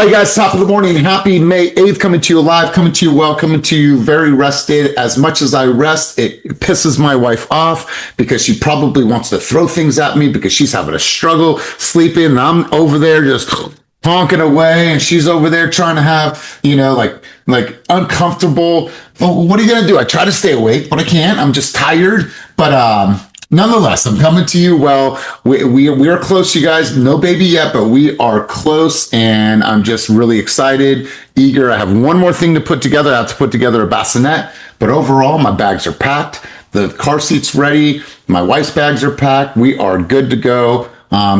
All right, guys, top of the morning. Happy May 8th, coming to you live, coming to you well, coming to you very rested. As much as I rest, it pisses my wife off because she probably wants to throw things at me because she's having a struggle sleeping. And I'm over there just honking away, and she's over there trying to have, like uncomfortable. Well, what are you going to do? I try to stay awake, but I can't. I'm just tired. But, nonetheless, I'm coming to you well. We are close, you guys. No baby yet, but we are close, and I'm just really excited, eager. I have one more thing to put together. I have to put together a bassinet, but overall, my bags are packed. The car seat's ready. My wife's bags are packed. We are good to go.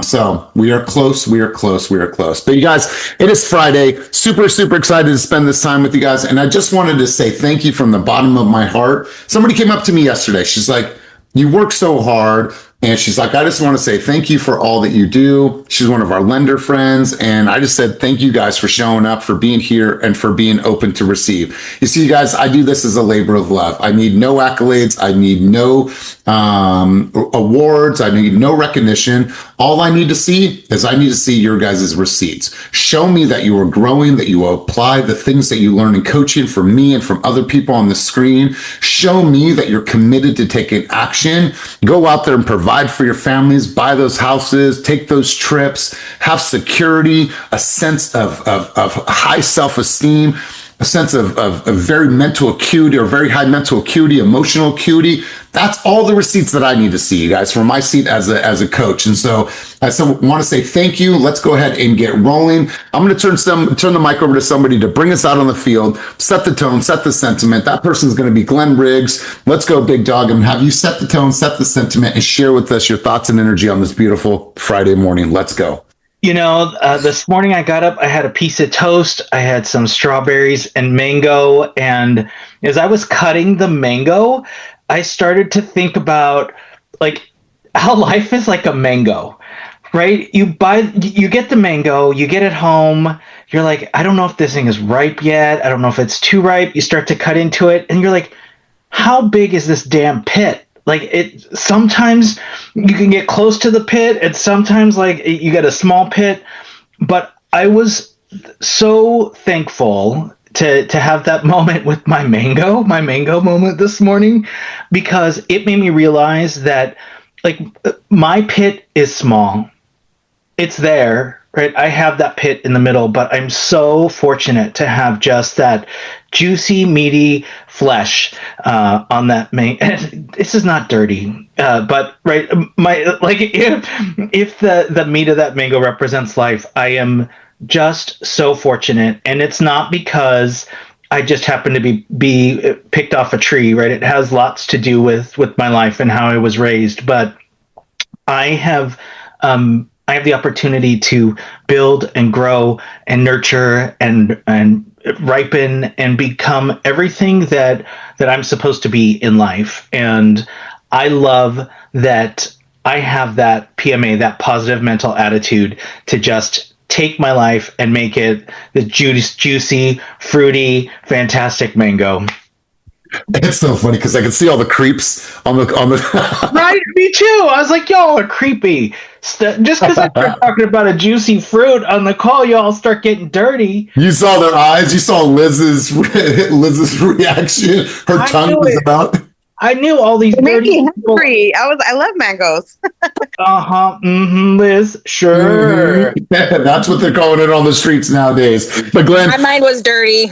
So we are close. But you guys, it is Friday. Super, super excited to spend this time with you guys. And I just wanted to say thank you from the bottom of my heart. Somebody came up to me yesterday. She's like, you work so hard. And she's like, I just want to say thank you for all that you do. She's one of our lender friends. And I just said, thank you guys for showing up, for being here, and for being open to receive. You see, you guys, I do this as a labor of love. I need no accolades. I need no awards. I need no recognition. All I need to see is I need to see your guys' receipts. Show me that you are growing, that you apply the things that you learn in coaching from me and from other people on the screen. Show me that you're committed to taking action. Go out there and provide for your families, buy those houses, take those trips, have security, a sense of high self-esteem, a sense of very mental acuity or very high mental acuity, emotional acuity. That's all the receipts that I need to see, you guys, from my seat as a coach. And so I want to say thank you. Let's go ahead and get rolling. I'm going to turn the mic over to somebody to bring us out on the field, set the tone, set the sentiment. That person's going to be Glenn Riggs. Let's go, big dog, and have you set the tone, set the sentiment, and share with us your thoughts and energy on this beautiful Friday morning. Let's go. This morning I got up, I had a piece of toast, I had some strawberries and mango. And as I was cutting the mango, I started to think about how life is like a mango, right? You get the mango, you get it home. You're like, I don't know if this thing is ripe yet. I don't know if it's too ripe. You start to cut into it and you're like, how big is this damn pit? Sometimes you can get close to the pit and sometimes you get a small pit, but I was so thankful to have that moment with my mango moment this morning, because it made me realize that my pit is small. It's there, right? I have that pit in the middle, but I'm so fortunate to have just that juicy, meaty flesh on that This is not dirty, but right, if the meat of that mango represents life, I am just so fortunate. And it's not because I just happen to be picked off a tree, right? It has lots to do with my life and how I was raised, but I have the opportunity to build and grow and nurture and ripen and become everything that I'm supposed to be in life. And I love that I have that PMA, that positive mental attitude, to just take my life and make it the juicy, fruity, fantastic mango. It's so funny because I can see all the creeps on the Right, me too. I was like, y'all are creepy. Just because I start talking about a juicy fruit on the call, y'all start getting dirty. You saw their eyes. You saw Liz's reaction. Her tongue was out. I knew all these dirty people. Hungry. I love mangoes. Liz, sure. That's what they're calling it on the streets nowadays. But Glenn, my mind was dirty.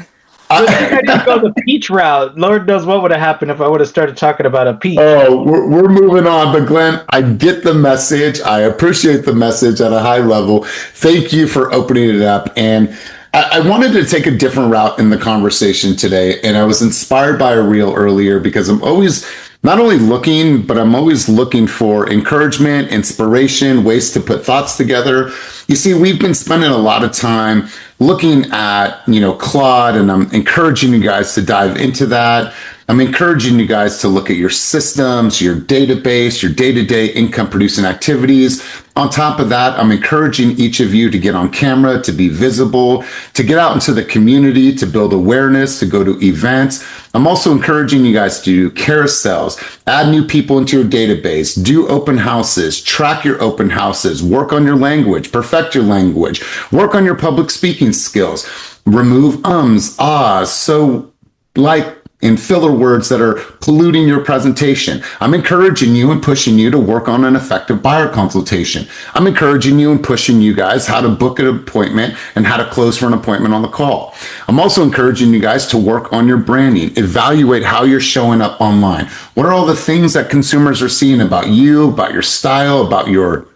I didn't go the peach route. Lord knows what would have happened if I would have started talking about a peach. Oh, we're moving on. But Glenn, I get the message. I appreciate the message at a high level. Thank you for opening it up. And I wanted to take a different route in the conversation today. And I was inspired by a reel earlier because I'm always not only looking, but I'm always looking for encouragement, inspiration, ways to put thoughts together. You see, we've been spending a lot of time looking at, Claude, and I'm encouraging you guys to dive into that. I'm encouraging you guys to look at your systems, your database, your day-to-day income producing activities. On top of that, I'm encouraging each of you to get on camera, to be visible, to get out into the community, to build awareness, to go to events. I'm also encouraging you guys to do carousels, add new people into your database, do open houses, track your open houses, work on your language, perfect your language, work on your public speaking skills, remove ums, ahs, so like and filler words that are polluting your presentation. I'm encouraging you and pushing you to work on an effective buyer consultation. I'm encouraging you and pushing you guys how to book an appointment and how to close for an appointment on the call. I'm also encouraging you guys to work on your branding, evaluate how you're showing up online. What are all the things that consumers are seeing about you, about your style, about your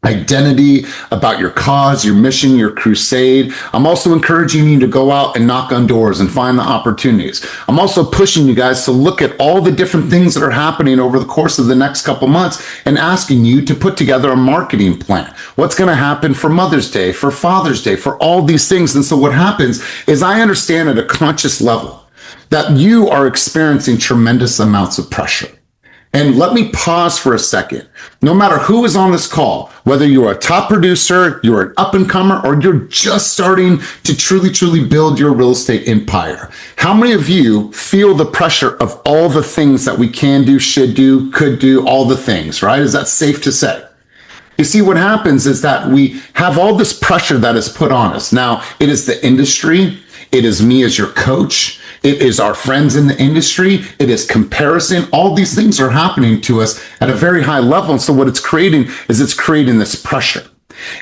identity, about your cause, your mission, your crusade. I'm also encouraging you to go out and knock on doors and find the opportunities. I'm also pushing you guys to look at all the different things that are happening over the course of the next couple months and asking you to put together a marketing plan. What's going to happen for Mother's Day, for Father's Day, for all these things. And so what happens is I understand at a conscious level that you are experiencing tremendous amounts of pressure. And let me pause for a second. No matter who is on this call, whether you're a top producer, you're an up and comer, or you're just starting to truly build your real estate empire, how many of you feel the pressure of all the things that we can do, should do, could do, all the things, right? Is that safe to say? You see, what happens is that we have all this pressure that is put on us. Now, it is the industry. It is me as your coach. It is our friends in the industry. It is comparison. All these things are happening to us at a very high level. And so what it's creating is it's creating this pressure.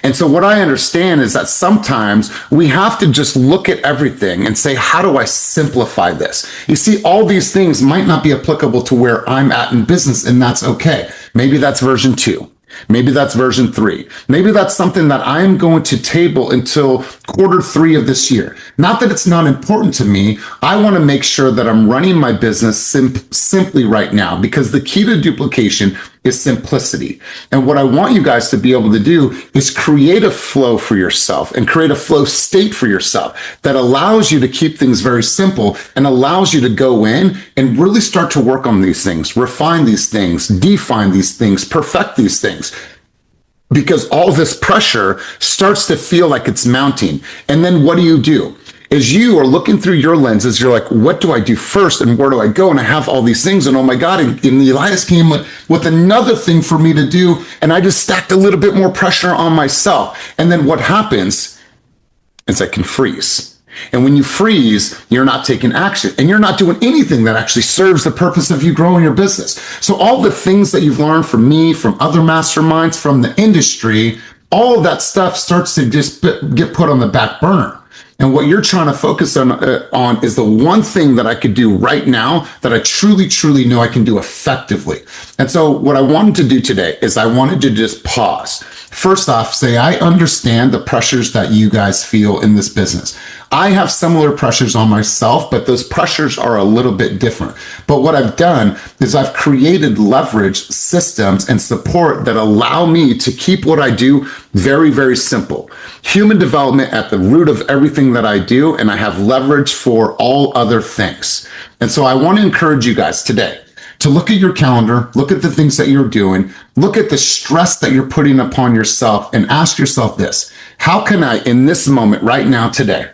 And so what I understand is that sometimes we have to just look at everything and say, how do I simplify this? You see, all these things might not be applicable to where I'm at in business, and that's okay. Maybe that's version 2. Maybe that's version 3. Simply that's something that I'm going to table until Q3 of this year. Not that it's not important to me. I want to make sure that I'm running my business simply right now, because the key to duplication is simplicity. And what I want you guys to be able to do is create a flow for yourself and create a flow state for yourself that allows you to keep things very simple and allows you to go in and really start to work on these things, refine these things, define these things, perfect these things. Because all this pressure starts to feel like it's mounting. And then what do? As you are looking through your lenses, you're like, what do I do first and where do I go? And I have all these things, and oh my God, and Elias came with another thing for me to do, and I just stacked a little bit more pressure on myself. And then what happens is I can freeze. And when you freeze, you're not taking action and you're not doing anything that actually serves the purpose of you growing your business. So all the things that you've learned from me, from other masterminds, from the industry, all of that stuff starts to just get put on the back burner. And what you're trying to focus on is the one thing that I could do right now that I truly know I can do effectively. And so what I wanted to do today is I wanted to just pause. First off, say, I understand the pressures that you guys feel in this business. I have similar pressures on myself, but those pressures are a little bit different. But what I've done is I've created leverage systems and support that allow me to keep what I do very simple. Human development at the root of everything that I do, and I have leverage for all other things. And so I want to encourage you guys today to look at your calendar, look at the things that you're doing, look at the stress that you're putting upon yourself, and ask yourself this: how can I, in this moment right now today,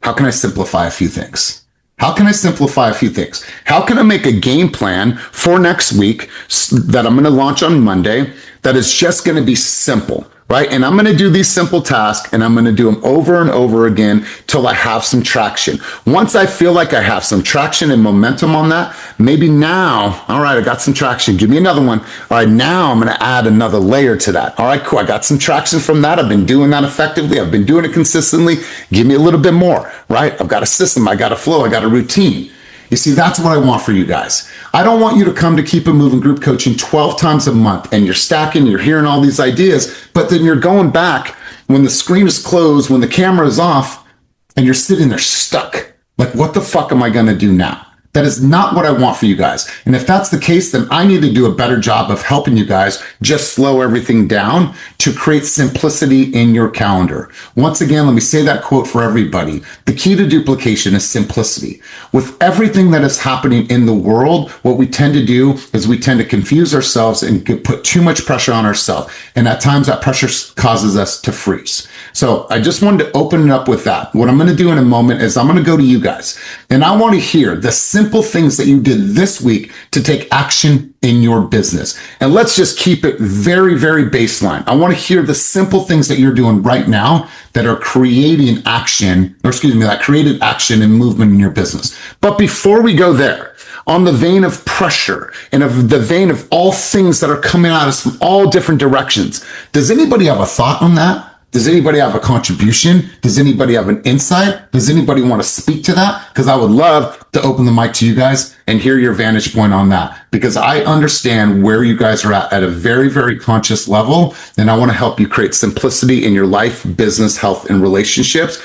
how can I simplify a few things? How can I simplify a few things? How can I make a game plan for next week that I'm going to launch on Monday that is just going to be simple, right? And I'm going to do these simple tasks, and I'm going to do them over and over again till I have some traction. Once I feel like I have some traction and momentum on that, maybe now, all right, I got some traction. Give me another one. All right, now I'm going to add another layer to that. All right, cool. I got some traction from that. I've been doing that effectively. I've been doing it consistently. Give me a little bit more, right? I've got a system. I got a flow. I got a routine. You see, that's what I want for you guys. I don't want you to come to Keep It Moving group coaching 12 times a month and you're stacking, you're hearing all these ideas, but then you're going back when the screen is closed, when the camera is off, and you're sitting there stuck. Like, what the fuck am I going to do now? That is not what I want for you guys. And if that's the case, then I need to do a better job of helping you guys just slow everything down to create simplicity in your calendar. Once again, let me say that quote for everybody. The key to duplication is simplicity. With everything that is happening in the world, what we tend to do is we tend to confuse ourselves and put too much pressure on ourselves. And at times that pressure causes us to freeze. So I just wanted to open it up with that. What I'm going to do in a moment is I'm going to go to you guys and I want to hear the simple things that you did this week to take action in your business. And let's just keep it very, very baseline. I want to hear the simple things that you're doing right now that are creating action, that created action and movement in your business. But before we go there, on the vein of pressure and of the vein of all things that are coming at us from all different directions, does anybody have a thought on that? Does anybody have a contribution? Does anybody have an insight? Does anybody want to speak to that? Because I would love to open the mic to you guys and hear your vantage point on that, because I understand where you guys are at a very, very conscious level. And I want to help you create simplicity in your life, business, health, and relationships.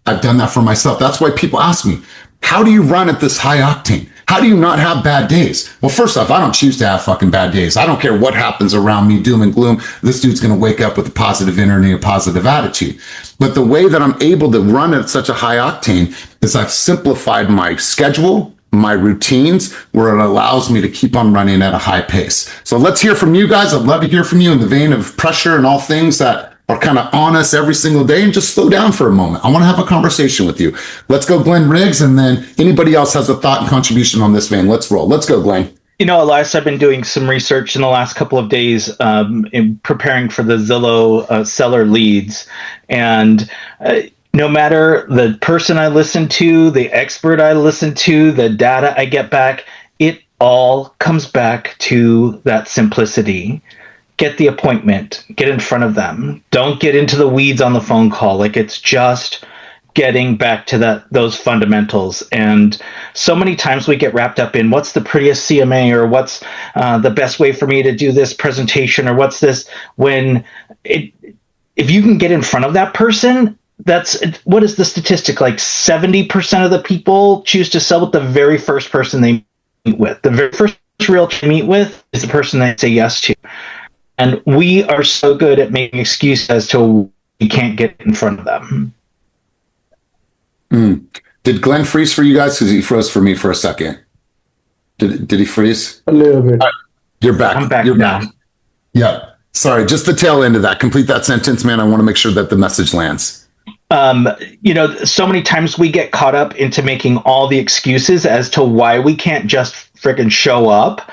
I've done that for myself. That's why people ask me, how do you run at this high octane? How do you not have bad days? Well, first off, I don't choose to have fucking bad days. I don't care what happens around me, doom and gloom. This dude's going to wake up with a positive energy, a positive attitude. But the way that I'm able to run at such a high octane is I've simplified my schedule, my routines, where it allows me to keep on running at a high pace. So let's hear from you guys. I'd love to hear from you in the vein of pressure and all things that are kind of on us every single day, and just slow down for a moment. I want to have a conversation with you. Let's go, Glenn Riggs, and then anybody else has a thought and contribution on this vein. Let's roll. Let's go, Glenn. You know, Elias, I've been doing some research in the last couple of days in preparing for the Zillow seller leads. And no matter the person I listen to, the expert I listen to, the data I get back, it all comes back to that simplicity. Get the appointment, get in front of them. Don't get into the weeds on the phone call. Like, it's just getting back to those fundamentals. And so many times we get wrapped up in what's the prettiest CMA, or what's the best way for me to do this presentation, or what's this, if you can get in front of that person, what is the statistic? Like 70% of the people choose to sell with the very first person they meet with. The very first realtor they meet with is the person they say yes to. And we are so good at making excuses as to we can't get in front of them. Did Glenn freeze for you guys? Because he froze for me for a second. Did he freeze? A little bit. You're back. I'm back You're now. back. Yeah. Sorry, just the tail end of that. Complete that sentence, man. I want to make sure that the message lands. You know, so many times we get caught up into making all the excuses as to why we can't just freaking show up.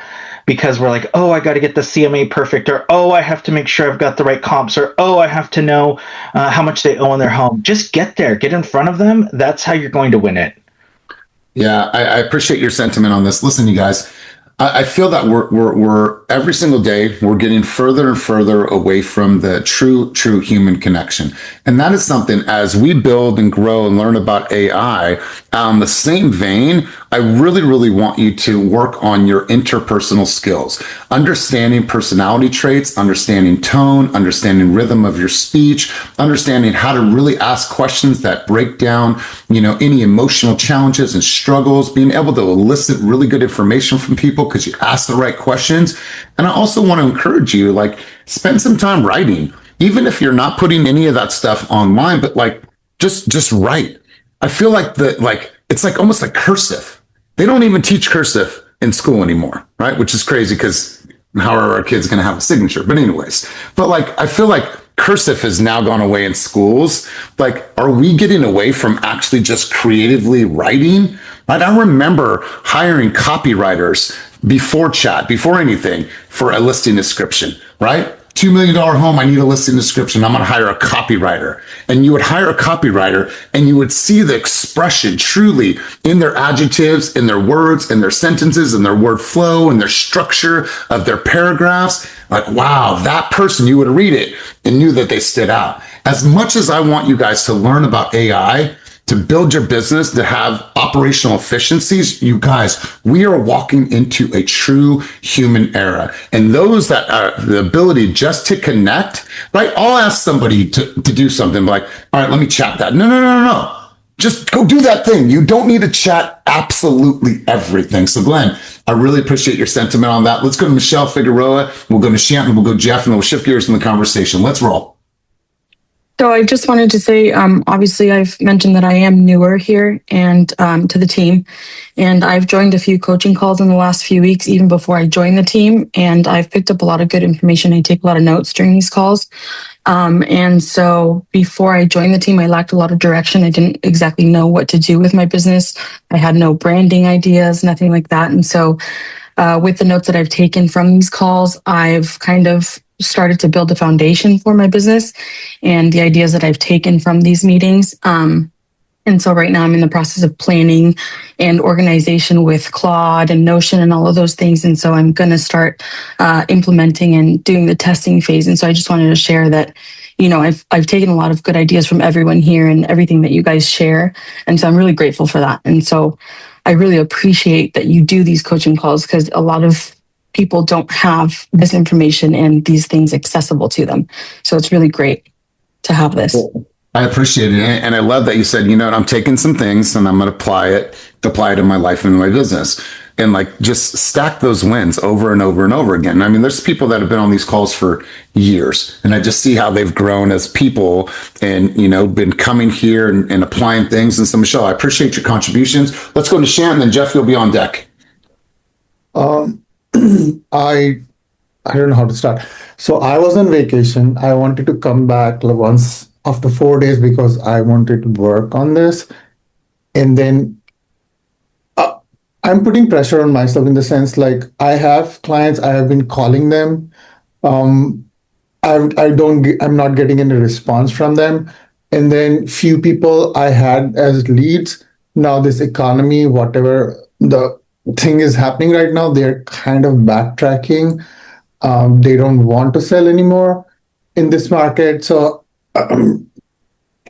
Because we're like, oh, I got to get the CMA perfect, or oh, I have to make sure I've got the right comps, or oh, I have to know how much they owe on their home. Just get there, get in front of them. That's how you're going to win it. Yeah, I appreciate your sentiment on this. Listen, you guys, I feel that we're every single day we're getting further and further away from the true human connection, and that is something as we build and grow and learn about AI. On the same vein, I really want you to work on your interpersonal skills, understanding personality traits, understanding tone, understanding rhythm of your speech, understanding how to really ask questions that break down, any emotional challenges and struggles, being able to elicit really good information from people because you ask the right questions. And I also want to encourage you, spend some time writing, even if you're not putting any of that stuff online, but just write. I feel like it's almost like cursive. They don't even teach cursive in school anymore, right? Which is crazy because how are our kids going to have a signature? But anyways, I feel like cursive has now gone away in schools. Are we getting away from actually just creatively writing? Right? I remember hiring copywriters before chat, before anything, for a listing description, right? $2 million home, I need a listing description. I'm going to hire a copywriter. And you would hire a copywriter and you would see the expression truly in their adjectives, in their words, in their sentences, in their word flow, in their structure of their paragraphs. Wow, that person, you would read it and knew that they stood out. As much as I want you guys to learn about AI, to build your business, to have operational efficiencies, you guys, we are walking into a true human era. And those that are the ability just to connect, right? I'll ask somebody to do something all right, let me chat that. No. just go do that thing. You don't need to chat absolutely everything. So Glenn, I really appreciate your sentiment on that. Let's go to Michelle Figueroa. We'll go to Shanton. We'll go Jeff, and then we'll shift gears in the conversation. Let's roll. So I just wanted to say, obviously, I've mentioned that I am newer here and to the team, and I've joined a few coaching calls in the last few weeks, even before I joined the team, and I've picked up a lot of good information. I take a lot of notes during these calls. And so before I joined the team, I lacked a lot of direction. I didn't exactly know what to do with my business. I had no branding ideas, nothing like that. And so with the notes that I've taken from these calls, I've kind of started to build a foundation for my business and the ideas that I've taken from these meetings. And so right now I'm in the process of planning and organization with Claude and Notion and all of those things. And so I'm going to start implementing and doing the testing phase. And so I just wanted to share that, you know, I've taken a lot of good ideas from everyone here and everything that you guys share. And so I'm really grateful for that. And so I really appreciate that you do these coaching calls because a lot of people don't have this information and these things accessible to them. So it's really great to have this. I appreciate it. And I love that you said, you know, I'm taking some things and I'm going to apply it in my life and my business, and like just stack those wins over and over and over again. I mean, there's people that have been on these calls for years, and I just see how they've grown as people and, you know, been coming here and applying things. And so, Michelle, I appreciate your contributions. Let's go to Shannon, and Jeff, you'll be on deck. I don't know how to start. So I was on vacation. I wanted to come back once after 4 days because I wanted to work on this. And then I'm putting pressure on myself in the sense like I have clients, I have been calling them. I'm not getting any response from them. And then few people I had as leads. Now this economy, whatever the thing is happening right now, they're kind of backtracking. They don't want to sell anymore in this market. So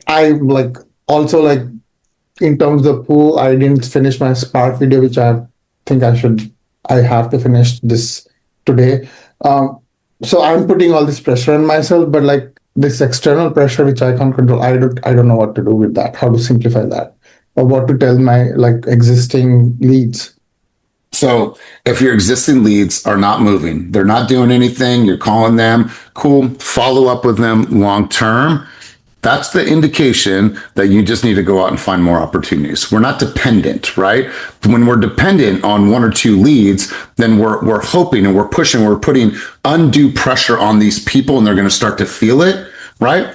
I like also like in terms of the pool, I didn't finish my Spark video, which I think I have to finish this today. So I'm putting all this pressure on myself, but like this external pressure, which I can't control, I don't know what to do with that, how to simplify that, or what to tell my like existing leads. So if your existing leads are not moving, they're not doing anything, you're calling them, cool, follow up with them long term. That's the indication that you just need to go out and find more opportunities. We're not dependent, right? When we're dependent on one or two leads, then we're hoping and we're pushing, we're putting undue pressure on these people and they're going to start to feel it, right?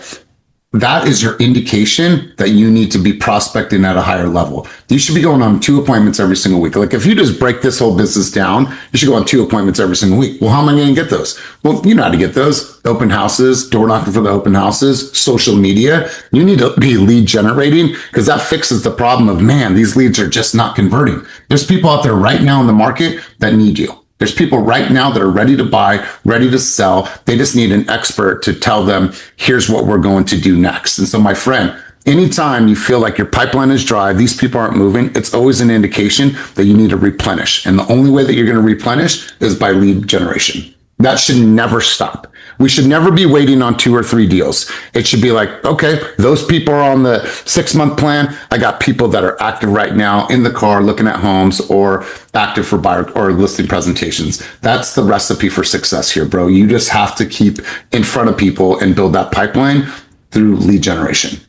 That is your indication that you need to be prospecting at a higher level. You should be going on 2 appointments every single week. Like if you just break this whole business down, you should go on 2 appointments every single week. Well, how am I going to get those? Well, you know how to get those. Open houses, door knocking for the open houses, social media. You need to be lead generating because that fixes the problem of, man, these leads are just not converting. There's people out there right now in the market that need you. There's people right now that are ready to buy, ready to sell. They just need an expert to tell them, here's what we're going to do next. And so, my friend, anytime you feel like your pipeline is dry, these people aren't moving, it's always an indication that you need to replenish. And the only way that you're going to replenish is by lead generation. That should never stop. We should never be waiting on 2 or 3 deals. It should be like, okay, those people are on the 6-month plan. I got people that are active right now in the car looking at homes or active for buyer or listing presentations. That's the recipe for success here, bro. You just have to keep in front of people and build that pipeline through lead generation.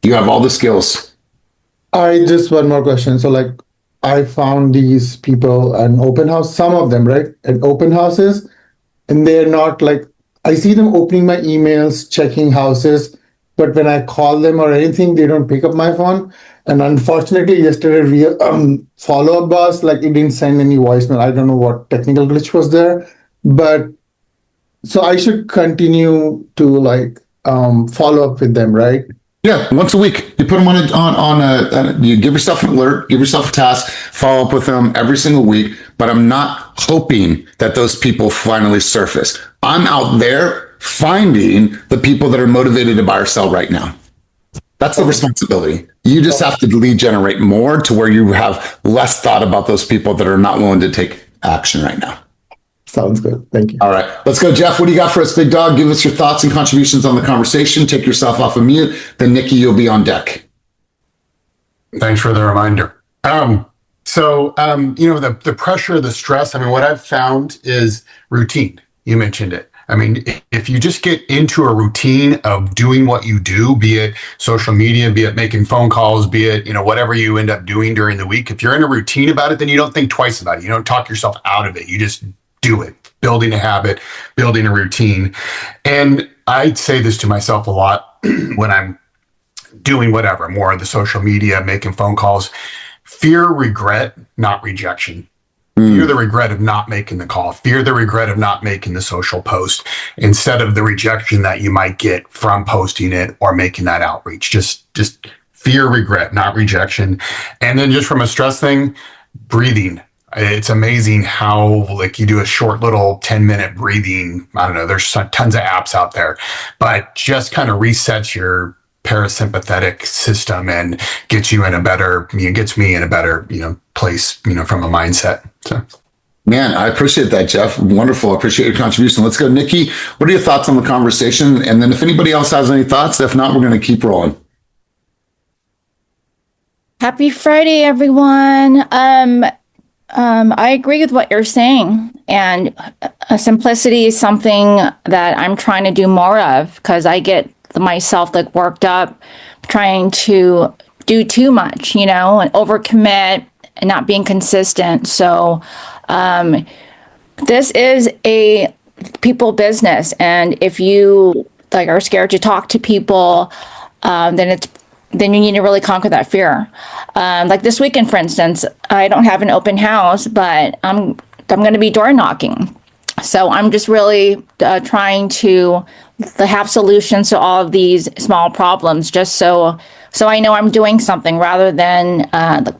You have all the skills. I just one more question. So like I found these people at an open house, some of them, right, at open houses, and they're not like, I see them opening my emails, checking houses, but when I call them or anything, they don't pick up my phone. And unfortunately, yesterday, follow-up was like it didn't send any voicemail. I don't know what technical glitch was there, but so I should continue to like follow up with them, right? Yeah, once a week. You put them you give yourself an alert, give yourself a task, follow up with them every single week. But I'm not hoping that those people finally surface. I'm out there finding the people that are motivated to buy or sell right now. That's the responsibility. You just have to lead generate more to where you have less thought about those people that are not willing to take action right now. Sounds good. Thank you. All right, let's go, Jeff. What do you got for us, big dog? Give us your thoughts and contributions on the conversation. Take yourself off of mute. Then Nikki, you'll be on deck. Thanks for the reminder. The pressure, the stress, I mean, what I've found is routine. You mentioned it. I mean, if you just get into a routine of doing what you do, be it social media, be it making phone calls, be it, whatever you end up doing during the week, if you're in a routine about it, then you don't think twice about it. You don't talk yourself out of it. You just do it, building a habit, building a routine. And I say this to myself a lot when I'm doing whatever, more of the social media, making phone calls. Fear, regret, not rejection. Fear the regret of not making the call. Fear the regret of not making the social post instead of the rejection that you might get from posting it or making that outreach. Just fear, regret, not rejection. And then just from a stress thing, breathing. It's amazing how like you do a short little 10-minute breathing. I don't know. There's tons of apps out there, but just kind of resets your parasympathetic system and gets me in a better, place, from a mindset. So. Man, I appreciate that, Jeff. Wonderful. I appreciate your contribution. Let's go, Nikki. What are your thoughts on the conversation? And then if anybody else has any thoughts, if not, we're going to keep rolling. Happy Friday, everyone. I agree with what you're saying, and simplicity is something that I'm trying to do more of because I get myself like worked up trying to do too much, and overcommit and not being consistent. So this is a people business, and if you like are scared to talk to people, then you need to really conquer that fear. Like this weekend, for instance, I don't have an open house, but I'm going to be door knocking. So I'm just really trying to have solutions to all of these small problems, just so I know I'm doing something rather than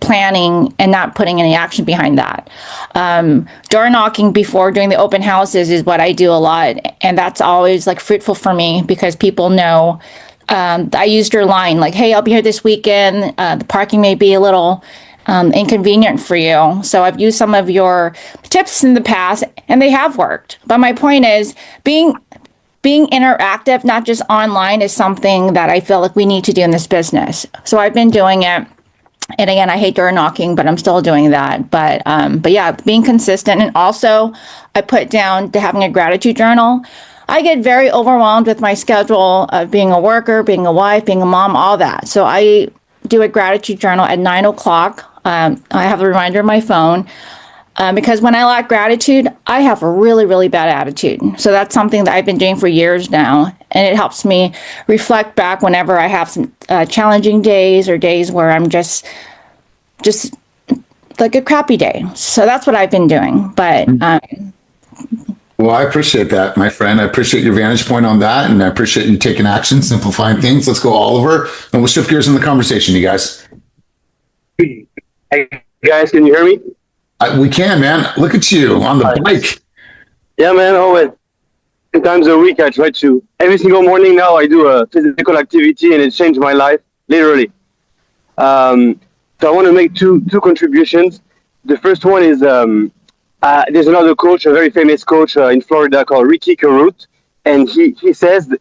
planning and not putting any action behind that. Door knocking before doing the open houses is what I do a lot, and that's always like fruitful for me because people know. I used your line like, "Hey, I'll be here this weekend. The parking may be a little inconvenient for you." So I've used some of your tips in the past, and they have worked. But my point is, being interactive, not just online, is something that I feel like we need to do in this business. So I've been doing it. And again, I hate door knocking, but I'm still doing that. But yeah, being consistent. And also, I put down to having a gratitude journal. I get very overwhelmed with my schedule of being a worker, being a wife, being a mom, all that. So I do a gratitude journal at 9:00. I have a reminder on my phone because when I lack gratitude, I have a really, really bad attitude. So that's something that I've been doing for years now. And it helps me reflect back whenever I have some challenging days or days where I'm just like a crappy day. So that's what I've been doing. But Well, I appreciate that, my friend. I appreciate your vantage point on that, and I appreciate you taking action, simplifying things. Let's go, Oliver, and we'll shift gears in the conversation, you guys. Hey, guys, can you hear me? We can, man. Look at you on the bike. Yeah, man. Always. 2 times a week, I try to. Every single morning now, I do a physical activity, and it changed my life, literally. So I want to make two contributions. The first one is there's another coach, a very famous coach in Florida called Ricky Carruth, and he says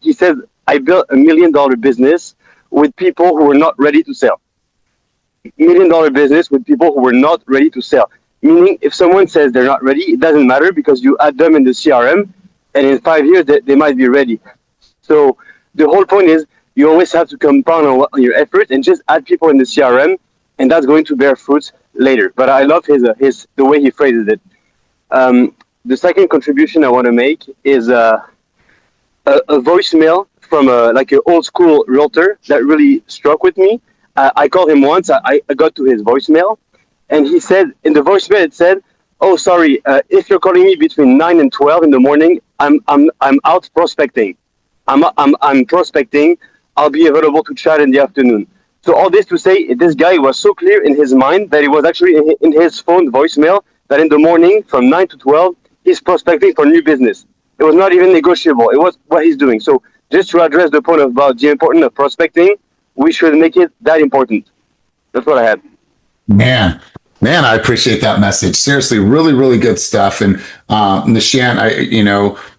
I built $1 million business with people who were not ready to sell. $1 million business with people who were not ready to sell. Meaning, if someone says they're not ready, it doesn't matter because you add them in the CRM, and in 5 years they might be ready. So the whole point is you always have to compound on your effort and just add people in the CRM, and that's going to bear fruits later. But I love his the way he phrases it. The second contribution I want to make is a voicemail from an old school realtor that really struck with me. I called him once. I got to his voicemail, and he said in the voicemail it said, "Oh, sorry, if you're calling me between 9 and 12 in the morning, I'm out prospecting. I'm prospecting. I'll be available to chat in the afternoon." So all this to say, this guy was so clear in his mind that it was actually in his phone voicemail that in the morning from 9 to 12, he's prospecting for new business. It was not even negotiable. It was what he's doing. So just to address the point about the importance of prospecting, we should make it that important. That's what I had. Man, I appreciate that message. Seriously, really, really good stuff. And Nishan,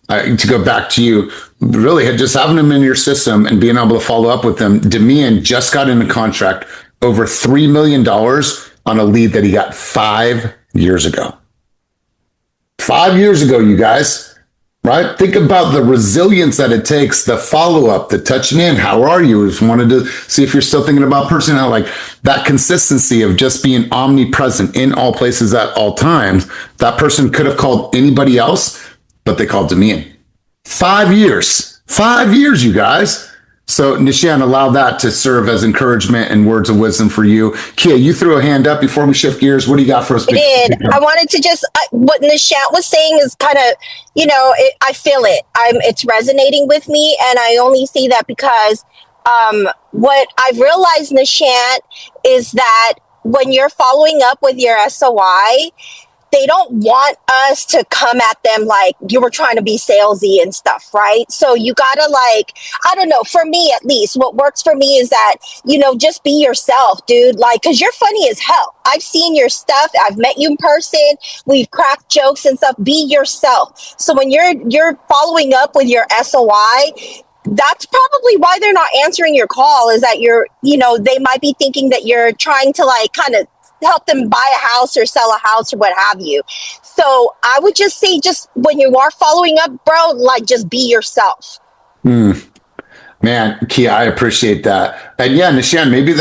to go back to you, really just having them in your system and being able to follow up with them. Demian just got into contract over $3 million on a lead that he got 5 years ago. 5 years ago, you guys. Right? Think about the resilience that it takes, the follow-up, the touching in. How are you? Just wanted to see if you're still thinking about personnel, like that consistency of just being omnipresent in all places at all times. That person could have called anybody else, but they called to me. 5 years. 5 years, you guys. So, Nishan, allow that to serve as encouragement and words of wisdom for you. Kia, you threw a hand up before we shift gears. What do you got for us? I did. I wanted to just, what Nishat was saying is kind of, I feel it. It's resonating with me. And I only see that because what I've realized, Nishat, is that when you're following up with your SOI, they don't want us to come at them like you were trying to be salesy and stuff, right? So you gotta I don't know, for me at least, what works for me is that, just be yourself, dude. Cause you're funny as hell. I've seen your stuff. I've met you in person. We've cracked jokes and stuff. Be yourself. So when you're following up with your SOI, that's probably why they're not answering your call, is that they might be thinking that you're trying to kind of help them buy a house or sell a house or what have you. So I would just say, just when you are following up, bro, just be yourself. Man, Kia, I appreciate that. And yeah, Nishan, maybe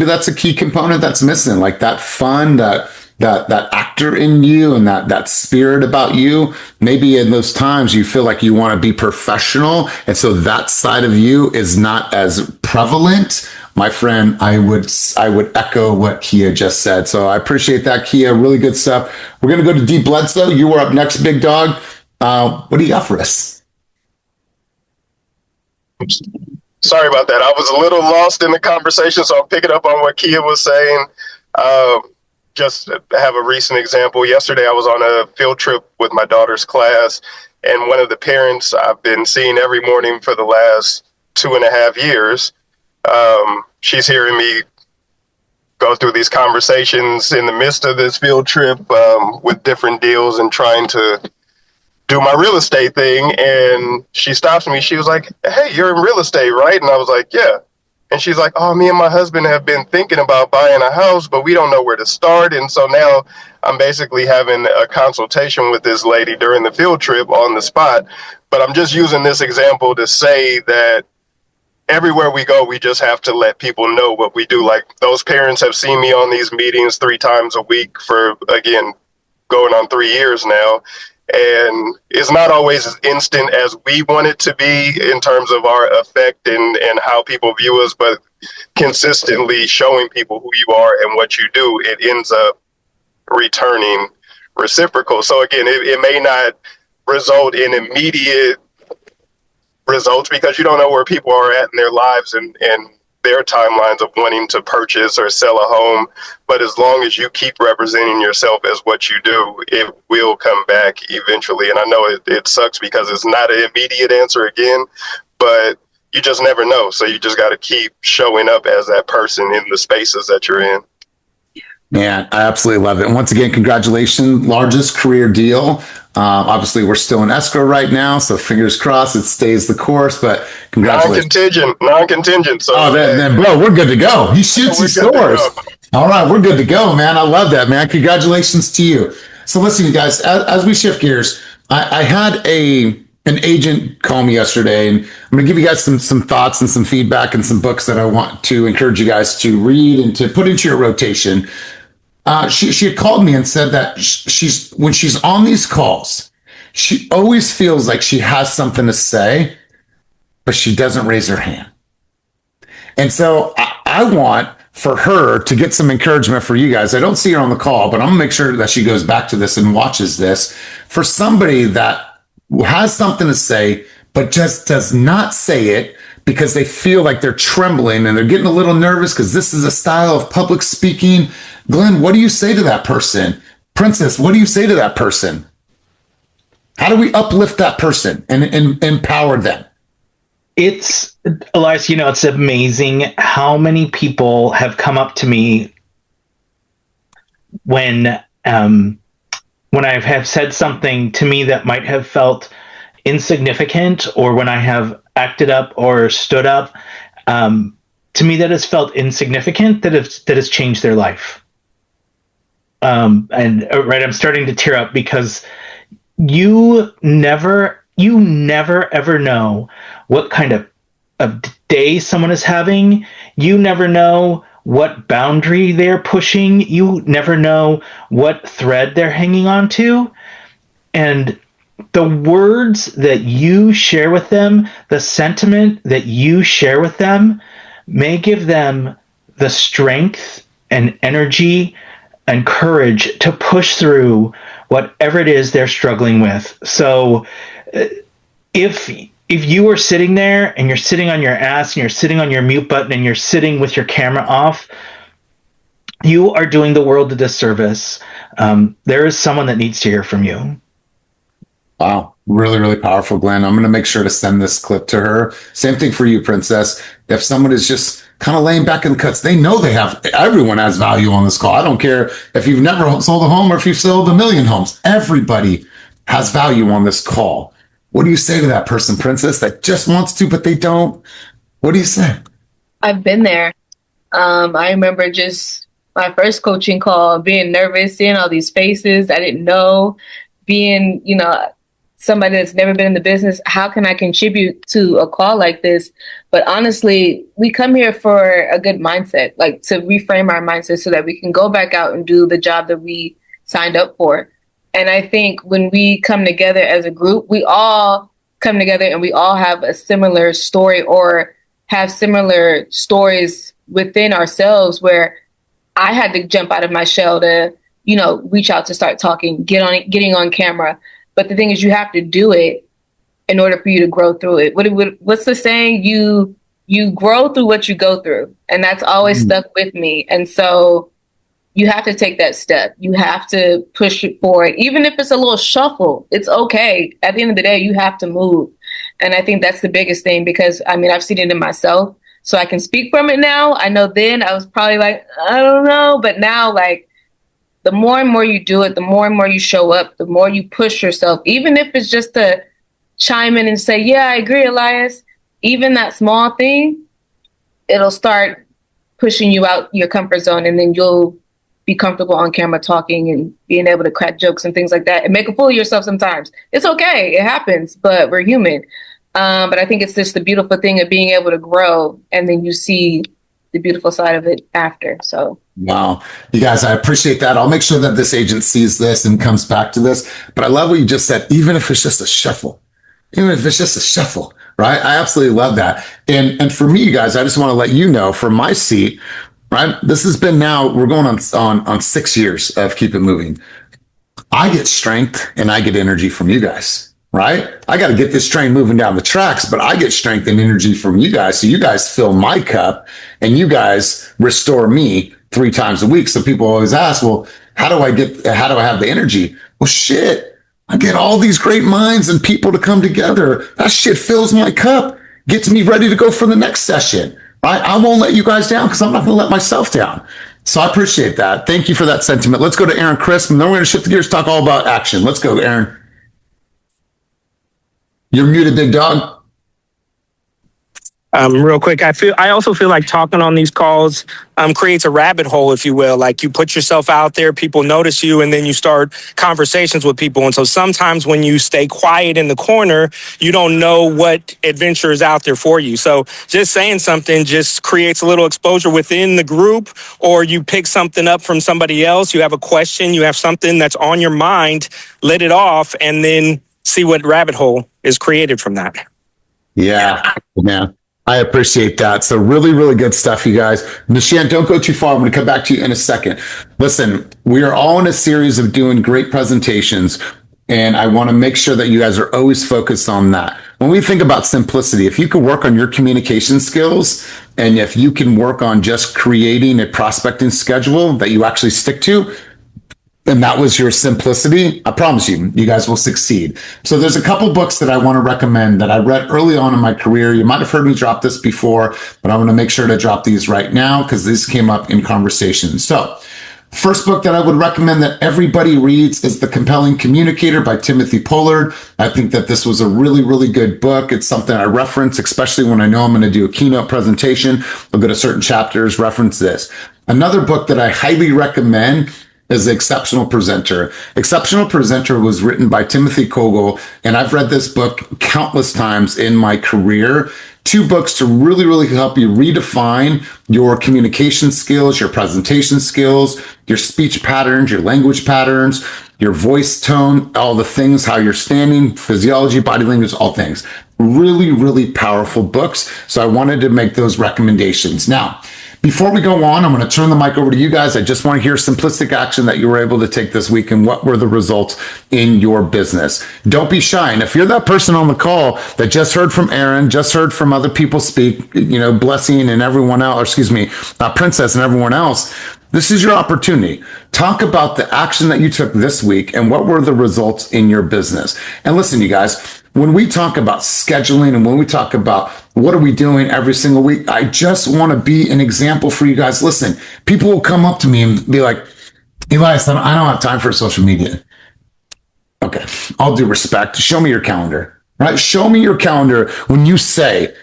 that's a key component that's missing, like that fun, that actor in you and that spirit about you. Maybe in those times you feel like you want to be professional, and so that side of you is not as prevalent. My friend, I would echo what Kia just said. So I appreciate that, Kia. Really good stuff. We're going to go to D Bledsoe. You were up next, big dog. What do you got for us? Sorry about that. I was a little lost in the conversation, so I'm picking up on what Kia was saying. Just to have a recent example. Yesterday, I was on a field trip with my daughter's class, and one of the parents I've been seeing every morning for the last 2.5 years, she's hearing me go through these conversations in the midst of this field trip with different deals and trying to do my real estate thing. And she stops me. She was like, "Hey, you're in real estate, right?" And I was like, "Yeah." And she's like, "Oh, me and my husband have been thinking about buying a house, but we don't know where to start." And so now I'm basically having a consultation with this lady during the field trip on the spot. But I'm just using this example to say that everywhere we go, we just have to let people know what we do. Like, those parents have seen me on these meetings 3 times a week for, again, going on 3 years now. And it's not always as instant as we want it to be in terms of our effect and how people view us, but consistently showing people who you are and what you do, it ends up returning reciprocal. So again, it may not result in immediate results because you don't know where people are at in their lives and their timelines of wanting to purchase or sell a home. But as long as you keep representing yourself as what you do, it will come back eventually. And I know it sucks because it's not an immediate answer again, but you just never know. So you just got to keep showing up as that person in the spaces that you're in. Man, I absolutely love it. And once again, congratulations. Largest career deal. Obviously, we're still in escrow right now, so fingers crossed it stays the course, but congratulations. Non-contingent. So then, bro, we're good to go. He shoots, he scores. All right, we're good to go, man. I love that, man. Congratulations to you. So listen, you guys, as we shift gears, I had an agent call me yesterday, and I'm going to give you guys some thoughts and some feedback and some books that I want to encourage you guys to read and to put into your rotation. She had called me and said that when she's on these calls, she always feels like she has something to say, but she doesn't raise her hand. And so I want for her to get some encouragement for you guys. I don't see her on the call, but I'm gonna make sure that she goes back to this and watches this. For somebody that has something to say, but just does not say it because they feel like they're trembling and they're getting a little nervous because this is a style of public speaking. Glenn, what do you say to that person? Princess, what do you say to that person? How do we uplift that person and empower them? It's, Elias, it's amazing how many people have come up to me when I have said something to me that might have felt insignificant, or when I have acted up or stood up. to me that has felt insignificant, that has changed their life. And right, I'm starting to tear up because you never ever know what kind of day someone is having. You never know what boundary they're pushing. You never know what thread they're hanging on to. And the words that you share with them, the sentiment that you share with them, may give them the strength and energy and courage to push through whatever it is they're struggling with. So if you are sitting there and you're sitting on your ass and you're sitting on your mute button and you're sitting with your camera off, you are doing the world a disservice. There is someone that needs to hear from you. Wow. Really, really powerful, Glenn. I'm going to make sure to send this clip to her. Same thing for you, Princess. If someone is just kind of laying back in the cuts, they know everyone has value on this call. I don't care if you've never sold a home or if you've sold 1 million homes. Everybody has value on this call. What do you say to that person, Princess, that just wants to, but they don't? What do you say? I've been there. I remember just my first coaching call, being nervous, seeing all these faces I didn't know, being, somebody that's never been in the business. How can I contribute to a call like this? But honestly, we come here for a good mindset, like to reframe our mindset so that we can go back out and do the job that we signed up for. And I think when we come together as a group, we all come together and we all have a similar story or have similar stories within ourselves where I had to jump out of my shell to, reach out to start talking, getting on camera. But the thing is, you have to do it in order for you to grow through it. What's the saying? You grow through what you go through. And that's always stuck with me. And so you have to take that step. You have to push it forward. Even if it's a little shuffle, it's okay. At the end of the day, you have to move. And I think that's the biggest thing because, I've seen it in myself. So I can speak from it now. I know then I was probably like, I don't know. But now, the more and more you do it, the more and more you show up, the more you push yourself, even if it's just to chime in and say, yeah, I agree, Elias. Even that small thing, it'll start pushing you out your comfort zone. And then you'll be comfortable on camera talking and being able to crack jokes and things like that and make a fool of yourself sometimes. It's okay. It happens, but we're human. But I think it's just the beautiful thing of being able to grow and then you see the beautiful side of it after. So. Wow. You guys, I appreciate that. I'll make sure that this agent sees this and comes back to this. But I love what you just said, even if it's just a shuffle, right? I absolutely love that. And for me, you guys, I just want to let you know from my seat, right? This has been we're going on 6 years of Keep It Moving. I get strength and I get energy from you guys. Right? I got to get this train moving down the tracks, but I get strength and energy from you guys. So you guys fill my cup and you guys restore me 3 times a week. So people always ask, well, how do I have the energy? Well, shit, I get all these great minds and people to come together. That shit fills my cup, gets me ready to go for the next session. Right? I won't let you guys down because I'm not going to let myself down. So I appreciate that. Thank you for that sentiment. Let's go to Aaron Crisp and then we're going to shift the gears, talk all about action. Let's go, Aaron. You're muted, big dog. Real quick, I also feel like talking on these calls creates a rabbit hole, if you will. Like you put yourself out there, people notice you, and then you start conversations with people. And so sometimes when you stay quiet in the corner, you don't know what adventure is out there for you. So just saying something just creates a little exposure within the group, or you pick something up from somebody else. You have a question, you have something that's on your mind, let it off, and then see what rabbit hole is created from that. Yeah. I appreciate that. So really, really good stuff, you guys. Nishan, don't go too far. I'm going to come back to you in a second. Listen, we are all in a series of doing great presentations, and I want to make sure that you guys are always focused on that. When we think about simplicity, if you can work on your communication skills, and if you can work on just creating a prospecting schedule that you actually stick to, and that was your simplicity, I promise you, you guys will succeed. So there's a couple books that I want to recommend that I read early on in my career. You might have heard me drop this before, but I want to make sure to drop these right now because these came up in conversation. So First book that I would recommend that everybody reads is The Compelling Communicator by Timothy Pollard. I think that this was a really, really good book. It's something I reference, especially when I know I'm going to do a keynote presentation. I'll go to certain chapters, reference this. Another book that I highly recommend is The Exceptional Presenter. Exceptional Presenter was written by Timothy Kogel, and I've read this book countless times in my career. 2 books to really, really help you redefine your communication skills, your presentation skills, your speech patterns, your language patterns, your voice tone, all the things, how you're standing, physiology, body language, all things. Really, really powerful books. So I wanted to make those recommendations. Now, before we go on, I'm going to turn the mic over to you guys. I just want to hear simplistic action that you were able to take this week and what were the results in your business. Don't be shy. And if you're that person on the call that just heard from Aaron, just heard from other people speak, Blessing and everyone else, Princess and everyone else, this is your opportunity. Talk about the action that you took this week and what were the results in your business. And listen, you guys, when we talk about scheduling and when we talk about what are we doing every single week, I just want to be an example for you guys. Listen, people will come up to me and be like, Elias, I don't have time for social media. Okay, all due respect, show me your calendar, right? Show me your calendar when you say,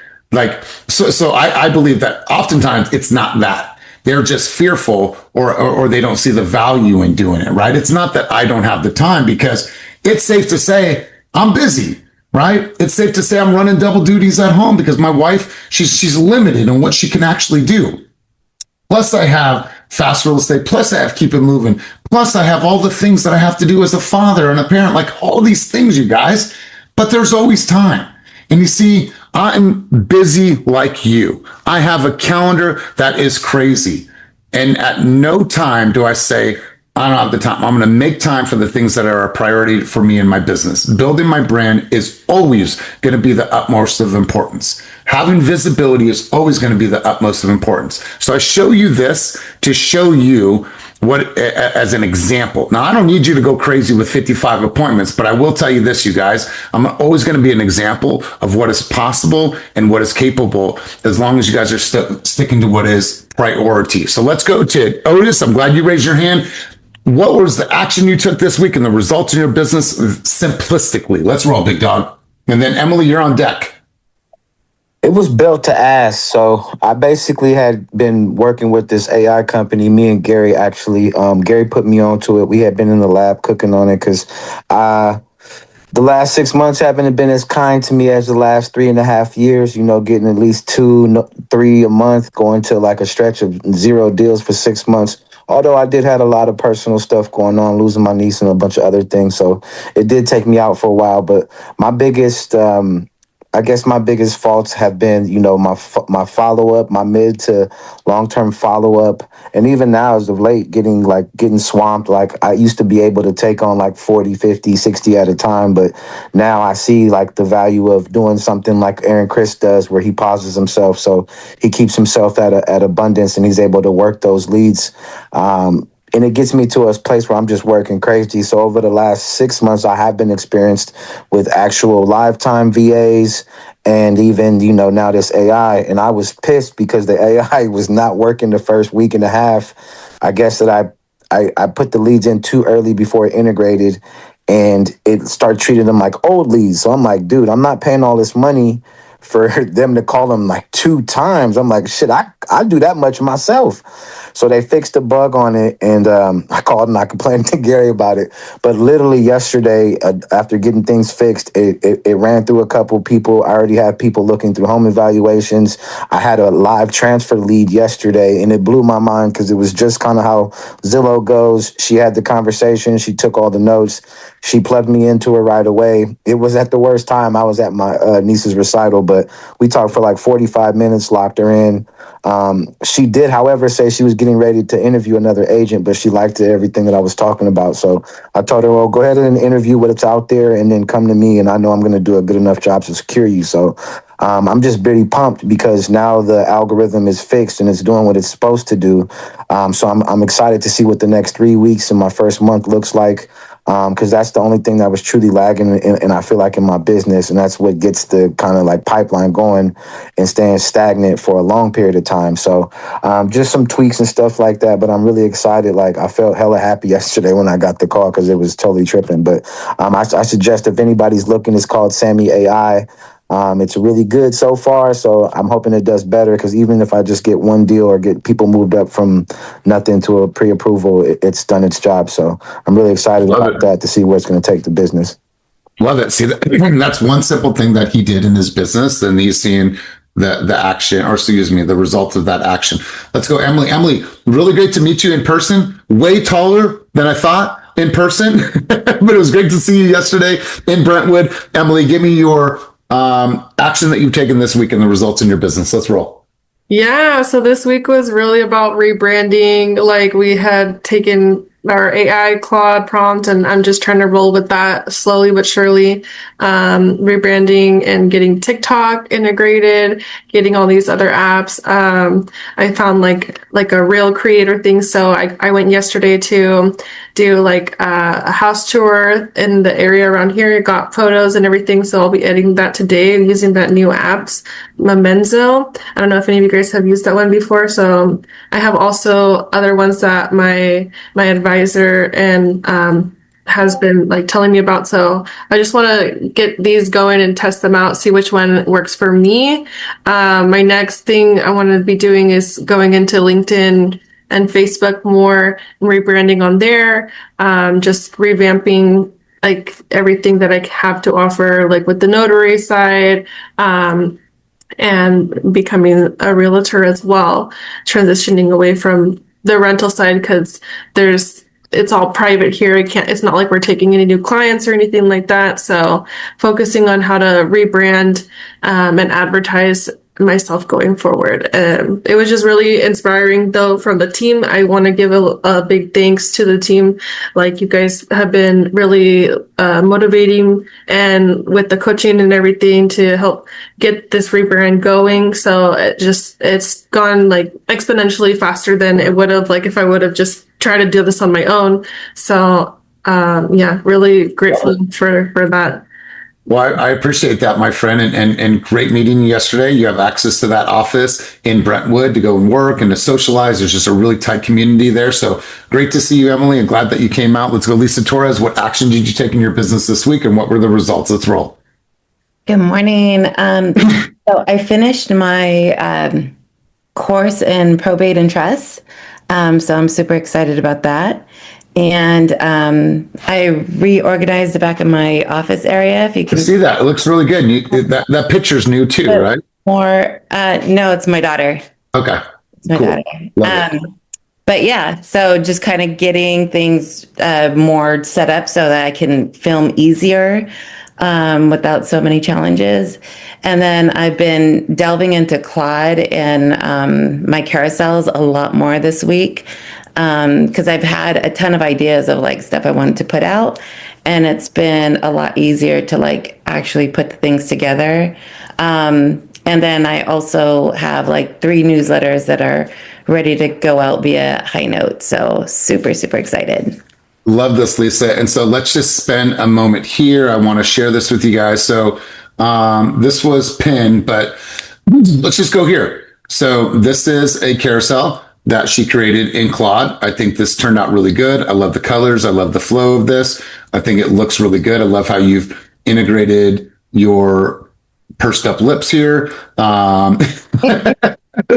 so I believe that oftentimes it's not that. They're just fearful or they don't see the value in doing it, right? It's not that I don't have the time, because it's safe to say I'm busy. Right? It's safe to say I'm running double duties at home because my wife, she's limited on what she can actually do. Plus I have fast real estate. Plus I have keep it moving. Plus I have all the things that I have to do as a father and a parent, like all these things, you guys, but there's always time. And you see, I'm busy like you. I have a calendar that is crazy. And at no time do I say, I don't have the time. I'm going to make time for the things that are a priority for me in my business. Building my brand is always going to be the utmost of importance. Having visibility is always going to be the utmost of importance. So I show you this to show you what, as an example. Now, I don't need you to go crazy with 55 appointments, but I will tell you this, you guys, I'm always going to be an example of what is possible and what is capable, as long as you guys are sticking to what is priority. So let's go to Otis. I'm glad you raised your hand. What was the action you took this week and the results in your business simplistically? Let's roll, big dog. And then Emily, you're on deck. It was built to ask. So I basically had been working with this AI company, me and Gary, actually. Gary put me onto it. We had been in the lab cooking on it because the last 6 months haven't been as kind to me as the last 3.5 years, getting at least 2, 3 a month, going to like a stretch of 0 deals for 6 months. Although I did have a lot of personal stuff going on, losing my niece and a bunch of other things. So it did take me out for a while. But my biggest, my biggest faults have been, my follow-up, my mid to long-term follow-up. And even now, as of late, getting swamped. Like I used to be able to take on like 40, 50, 60 at a time. But now I see like the value of doing something like Aaron Chris does, where he pauses himself. So he keeps himself at abundance and he's able to work those leads. And it gets me to a place where I'm just working crazy. So over the last 6 months, I have been experienced with actual lifetime VAs and even, now this AI. And I was pissed because the AI was not working the first week and a half. I guess that I put the leads in too early before it integrated, and it started treating them like old leads. So I'm like, dude, I'm not paying all this money for them to call them like 2 times. I'm like, shit, I do that much myself. So they fixed the bug on it, and I called and I complained to Gary about it. But literally yesterday, after getting things fixed, it ran through a couple people. I already have people looking through home evaluations. I had a live transfer lead yesterday, and it blew my mind because it was just kind of how Zillow goes. She had the conversation. She took all the notes. She plugged me into it right away. It was at the worst time. I was at my niece's recital, but we talked for like 45 minutes, locked her in. She did, however, say she was getting ready to interview another agent, but she liked everything that I was talking about. So I told her, well, go ahead and interview what's out there and then come to me, and I know I'm going to do a good enough job to secure you. So I'm just pretty pumped because now the algorithm is fixed and it's doing what it's supposed to do. So I'm excited to see what the next 3 weeks and my first month looks like. because that's the only thing that was truly lagging, and I feel like in my business, and that's what gets the kind of like pipeline going and staying stagnant for a long period of time. So just some tweaks and stuff like that, but I'm really excited. Like I felt hella happy yesterday when I got the call because it was totally tripping. But I suggest if anybody's looking, it's called Sammy AI. It's really good so far, so I'm hoping it does better, because even if I just get one deal or get people moved up from nothing to a pre-approval, it's done its job. So I'm really excited about that to see where it's going to take the business. Love it. See, that's one simple thing that he did in his business, and he's seeing the action, or excuse me, the results of that action. Let's go, Emily. Emily, really great to meet you in person. Way taller than I thought in person, but it was great to see you yesterday in Brentwood. Emily, give me your action that you've taken this week and the results in your business. Let's roll. Yeah, so this week was really about rebranding. Like we had taken our AI Claude prompt, and I'm just trying to roll with that slowly but surely. Rebranding and getting TikTok integrated, getting all these other apps. I found like a real creator thing. So I went yesterday to do like a house tour in the area around here, got photos and everything. So I'll be editing that today and using that new apps, Momenzo. I don't know if any of you guys have used that one before. So I have also other ones that my advisor and has been like telling me about. So I just want to get these going and test them out, see which one works for me. My next thing I want to be doing is going into LinkedIn and Facebook more and rebranding on there. Just revamping like everything that I have to offer, like with the notary side, and becoming a realtor as well, transitioning away from the rental side, because it's all private here. It's not like we're taking any new clients or anything like that. So focusing on how to rebrand and advertise myself going forward. It was just really inspiring though from the team. I want to give a big thanks to the team. Like you guys have been really motivating and with the coaching and everything to help get this rebrand going. So it's gone like exponentially faster than it would have, like if I would have just tried to do this on my own. So yeah, really grateful for that. Well, I appreciate that, my friend, and great meeting you yesterday. You have access to that office in Brentwood to go and work and to socialize. There's just a really tight community there. So great to see you, Emily, and glad that you came out. Let's go, Lisa Torres. What action did you take in your business this week, and what were the results? Let's roll. Good morning. So I finished my course in probate and trust. So I'm super excited about that. And I reorganized the back of my office area. If you can see that, it looks really good. That picture's new too, right? More, no, it's my daughter. Okay, it's my daughter. But yeah, so just kind of getting things more set up so that I can film easier without so many challenges. And then I've been delving into Claude and my carousels a lot more this week. Because I've had a ton of ideas of like stuff I wanted to put out, and it's been a lot easier to like actually put the things together. And then I also have like 3 newsletters that are ready to go out via High Note. So super, super excited. Love this, Lisa. And so let's just spend a moment here. I want to share this with you guys. So this was pinned, but let's just go here. So this is a carousel that she created in Claude. I think this turned out really good. I love the colors. I love the flow of this. I think it looks really good. I love how you've integrated your pursed up lips here.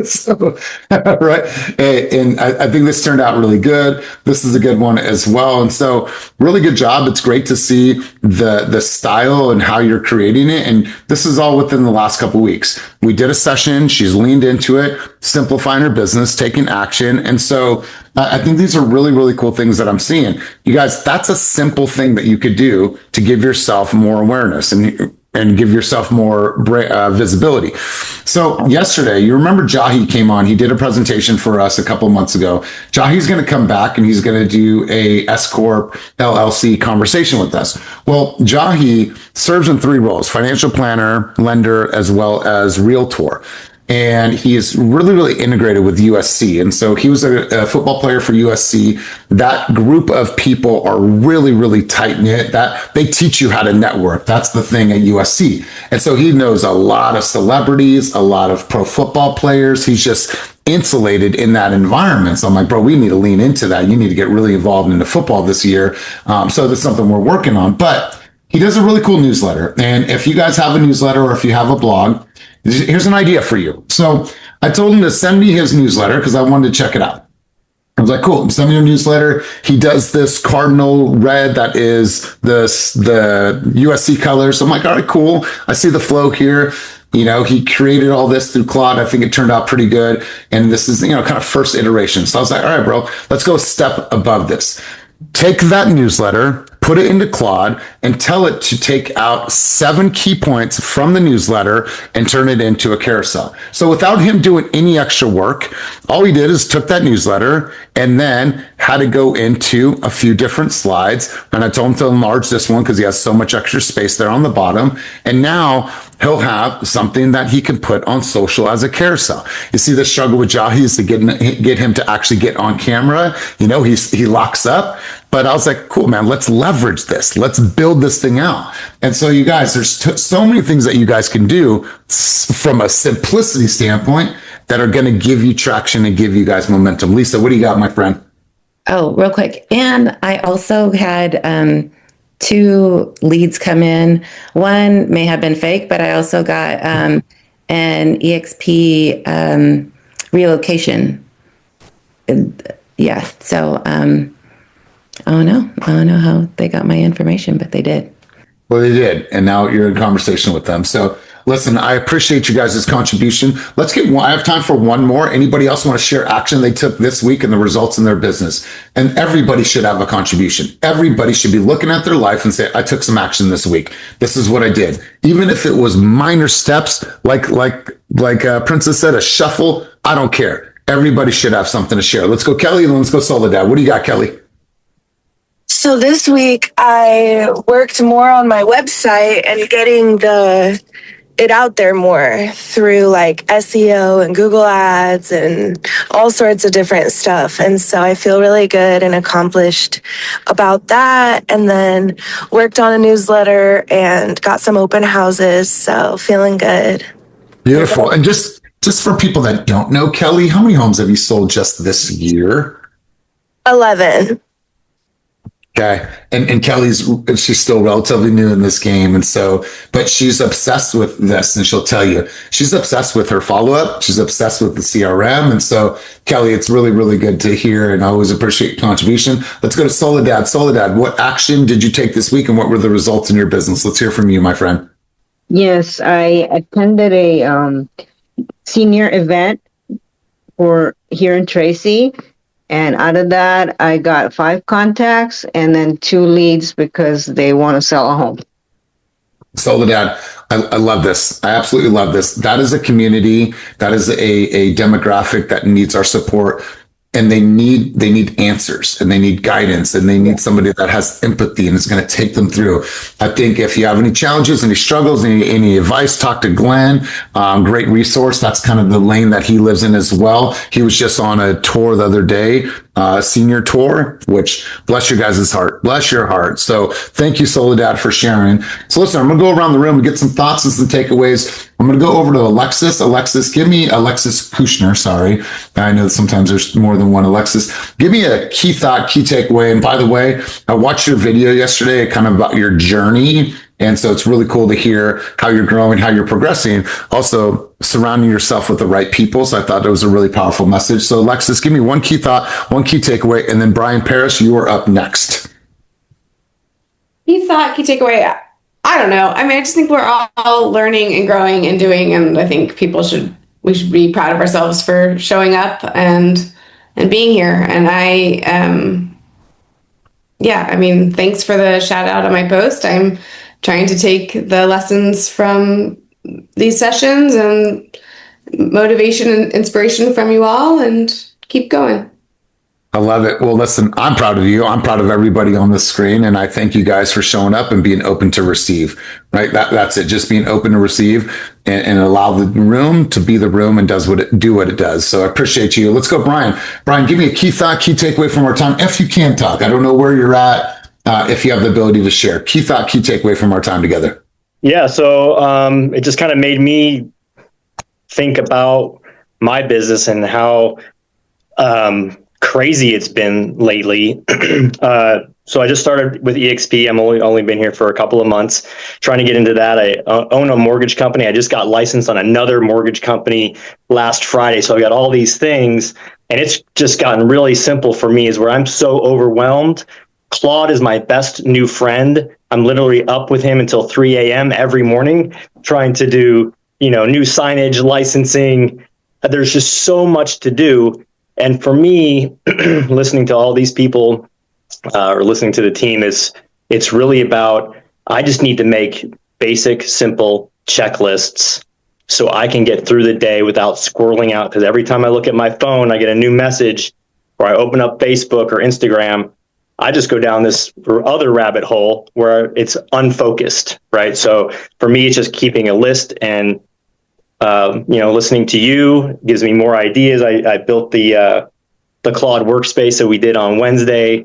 So, right. And I think this turned out really good. This is a good one as well. And so really good job. It's great to see the style and how you're creating it. And this is all within the last couple of weeks. We did a session. She's leaned into it, simplifying her business, taking action. And so I think these are really, really cool things that I'm seeing. You guys, that's a simple thing that you could do to give yourself more awareness and give yourself more visibility. So yesterday, you remember Jahi came on. He did a presentation for us a couple of months ago. Jahi's going to come back and he's going to do a S Corp LLC conversation with us. Well, Jahi serves in 3 roles: financial planner, lender, as well as realtor. and he is really, really integrated with USC. And so he was a football player for USC. That group of people are really, really tight knit. That they teach you how to network. That's the thing at USC. And so he knows a lot of celebrities, a lot of pro football players. He's just insulated in that environment. So I'm like, bro, we need to lean into that. You need to get really involved into football this year. So that's something we're working on. But he does a really cool newsletter. And if you guys have a newsletter or if you have a blog, here's an idea for you. So I told him to send me his newsletter because I wanted to check it out. I was like, cool, send me your newsletter. He does this cardinal red that is the USC colors. So I'm like, all right, cool. I see the flow here. You know, he created all this through Claude. I think it turned out pretty good. And this is, you know, kind of first iteration. So I was like, all right, bro, let's go a step above this. Take that newsletter, put it into Claude, and tell it to take out 7 key points from the newsletter and turn it into a carousel. So without him doing any extra work, all he did is took that newsletter and then had to go into a few different slides. And I told him to enlarge this one because he has so much extra space there on the bottom. And now he'll have something that he can put on social as a carousel. You see the struggle with Jahi is to get him to actually get on camera. You know, he locks up. But I was like, cool, man, let's leverage this. Let's build this thing out. And so you guys, there's so many things that you guys can do from a simplicity standpoint that are going to give you traction and give you guys momentum. Lisa, what do you got, my friend? Oh, real quick. And I also had 2 leads come in. One may have been fake, but I also got an EXP relocation. Yeah. So I don't know how they got my information, but they did. Well, they did. And now you're in conversation with them. So listen, I appreciate you guys' contribution. Let's get one. I have time for one more. Anybody else want to share action they took this week and the results in their business? And everybody should have a contribution. Everybody should be looking at their life and say, I took some action this week. This is what I did. Even if it was minor steps, like Princess said, a shuffle, I don't care. Everybody should have something to share. Let's go, Kelly, and let's go Soledad. What do you got, Kelly? So this week I worked more on my website and getting it out there more through like SEO and Google Ads and all sorts of different stuff. And so I feel really good and accomplished about that. And then worked on a newsletter and got some open houses. So feeling good. Beautiful. And just for people that don't know, Kelly, how many homes have you sold just this year? 11. Okay. And she's still relatively new in this game. And so, but she's obsessed with this, and she'll tell you, she's obsessed with her follow-up. She's obsessed with the CRM. And so, Kelly, it's really, really good to hear, and I always appreciate your contribution. Let's go to Soledad. Soledad, what action did you take this week, and what were the results in your business? Let's hear from you, my friend. Yes, I attended a senior event for here in Tracy. And out of that, I got 5 contacts and then 2 leads because they want to sell a home. Soledad, I love this. I absolutely love this. That is a community. That is a demographic that needs our support. And they need answers, and they need guidance, and they need somebody that has empathy and is going to take them through. I think if you have any challenges, any struggles, any advice, talk to Glenn. Great resource. That's kind of the lane that he lives in as well. He was just on a tour the other day, senior tour, which bless your guys' heart. Bless your heart. So thank you, Soledad, for sharing. So listen, I'm going to go around the room and get some thoughts and some takeaways. I'm going to go over to Alexis. Alexis Kushner. Sorry. I know that sometimes there's more than one Alexis. Give me a key thought, key takeaway. And by the way, I watched your video yesterday kind of about your journey. And so it's really cool to hear how you're growing, how you're progressing. Also surrounding yourself with the right people. So I thought it was a really powerful message. So Alexis, give me one key thought, one key takeaway. And then Brian Parrish, you are up next. Key thought, key takeaway. I don't know. I mean, I just think we're all learning and growing and doing, and I think we should be proud of ourselves for showing up and being here. And I mean, thanks for the shout out on my post. I'm trying to take the lessons from these sessions and motivation and inspiration from you all and keep going. I love it. Well, listen, I'm proud of you. I'm proud of everybody on the screen. And I thank you guys for showing up and being open to receive, right? That's it. Just being open to receive and allow the room to be the room and do what it does. So I appreciate you. Let's go, Brian. Brian, give me a key thought, key takeaway from our time. If you can talk, I don't know where you're at. If you have the ability to share, key thought, key takeaway from our time together. Yeah. So it just kind of made me think about my business and how crazy it's been lately. So I just started with EXP. I'm only been here for a couple of months, trying to get into that. I own a mortgage company. I just got licensed on another mortgage company last Friday. So I got all these things, and it's just gotten really simple for me, is where I'm so overwhelmed. Claude is my best new friend. I'm literally up with him until 3 a.m. every morning, trying to do, new signage, licensing. There's just so much to do. And for me, listening to all these people or listening to the team, it's really about, I just need to make basic, simple checklists so I can get through the day without squirreling out. Because every time I look at my phone, I get a new message, or I open up Facebook or Instagram, I just go down this other rabbit hole where it's unfocused, right? So for me, it's just keeping a list and listening to you gives me more ideas. I built the Claude workspace that we did on Wednesday.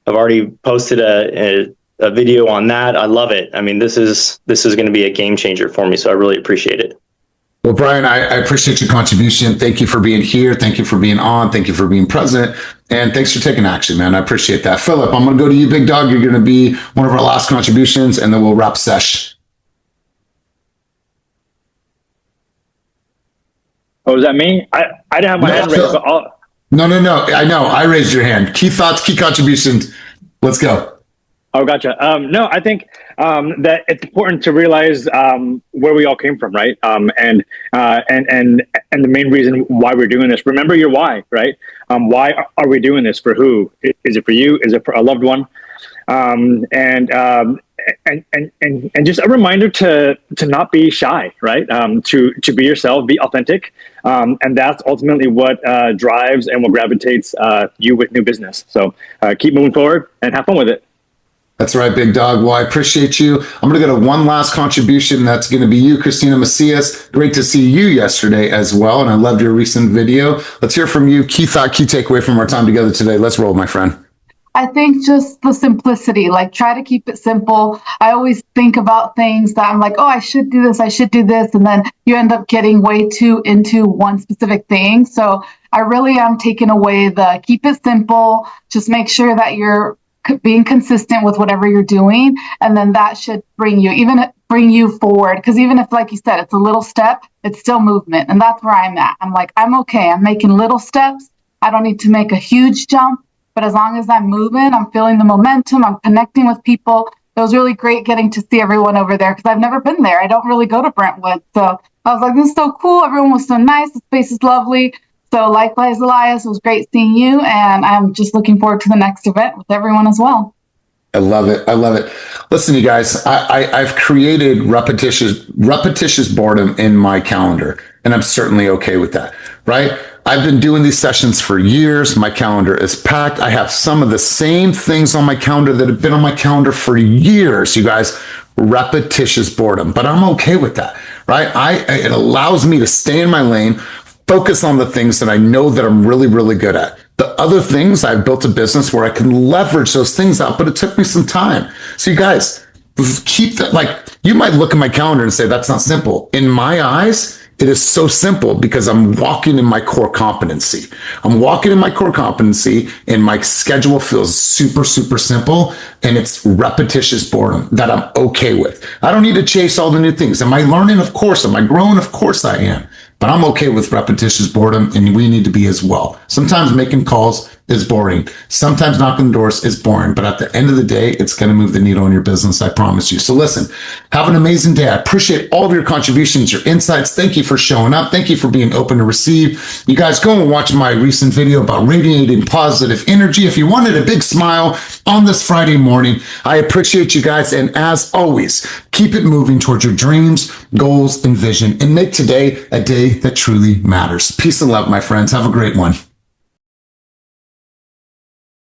I've already posted a video on that. I love it. I mean, this is going to be a game changer for me. So I really appreciate it. Well, Brian, I appreciate your contribution. Thank you for being here. Thank you for being on. Thank you for being present. And thanks for taking action, man. I appreciate that. Philip, I'm going to go to you, big dog. You're going to be one of our last contributions, and then we'll wrap sesh. Oh, is that me? I didn't have my hand raised, but No. I know. I raised your hand. Key thoughts, key contributions. Let's go. Oh, gotcha. No, I think that it's important to realize where we all came from, right? And the main reason why we're doing this. Remember your why, right? Why are we doing this? For who? Is it for you? Is it for a loved one? And just a reminder to not be shy, right? To be yourself, be authentic, and that's ultimately what drives and what gravitates you with new business. So keep moving forward and have fun with it. That's right, big dog. Well, I appreciate you. I'm going to go to one last contribution. That's going to be you, Christina Macias. Great to see you yesterday as well, and I loved your recent video. Let's hear from you. Key thought, key takeaway from our time together today. Let's roll, my friend. I think just the simplicity, like try to keep it simple. I always think about things that I'm like, oh, I should do this. And then you end up getting way too into one specific thing. So I really am taking away the keep it simple. Just make sure that you're being consistent with whatever you're doing. And then that should bring you forward. Because even if, like you said, it's a little step, it's still movement. And that's where I'm at. I'm like, I'm okay. I'm making little steps. I don't need to make a huge jump. But as long as I'm moving, I'm feeling the momentum, I'm connecting with people. It was really great getting to see everyone over there because I've never been there. I don't really go to Brentwood. So I was like, this is so cool. Everyone was so nice. The space is lovely. So likewise, Elias, it was great seeing you. And I'm just looking forward to the next event with everyone as well. I love it. Listen, you guys, I've created repetitious boredom in my calendar, and I'm certainly okay with that, right? I've been doing these sessions for years. My calendar is packed. I have some of the same things on my calendar that have been on my calendar for years, you guys. Repetitious boredom, but I'm okay with that, right? It allows me to stay in my lane, focus on the things that I know that I'm really, really good at. The other things, I've built a business where I can leverage those things out, but it took me some time. So you guys, keep that. Like, you might look at my calendar and say, that's not simple. In my eyes, it is so simple because I'm walking in my core competency. And my schedule feels super, super simple, and it's repetitious boredom that I'm okay with. I don't need to chase all the new things. Am I learning? Of course. Am I growing? Of course I am. But I'm okay with repetitious boredom, and we need to be as well. Sometimes making calls is boring. Sometimes knocking doors is boring. But at the end of the day, it's going to move the needle in your business, I promise you. So listen, have an amazing day. I appreciate all of your contributions, your insights. Thank you for showing up. Thank you for being open to receive. You guys go and watch my recent video about radiating positive energy. If you wanted a big smile on this Friday morning, I appreciate you guys. And as always, keep it moving towards your dreams, goals, and vision, and make today a day that truly matters. Peace and love, my friends. Have a great one.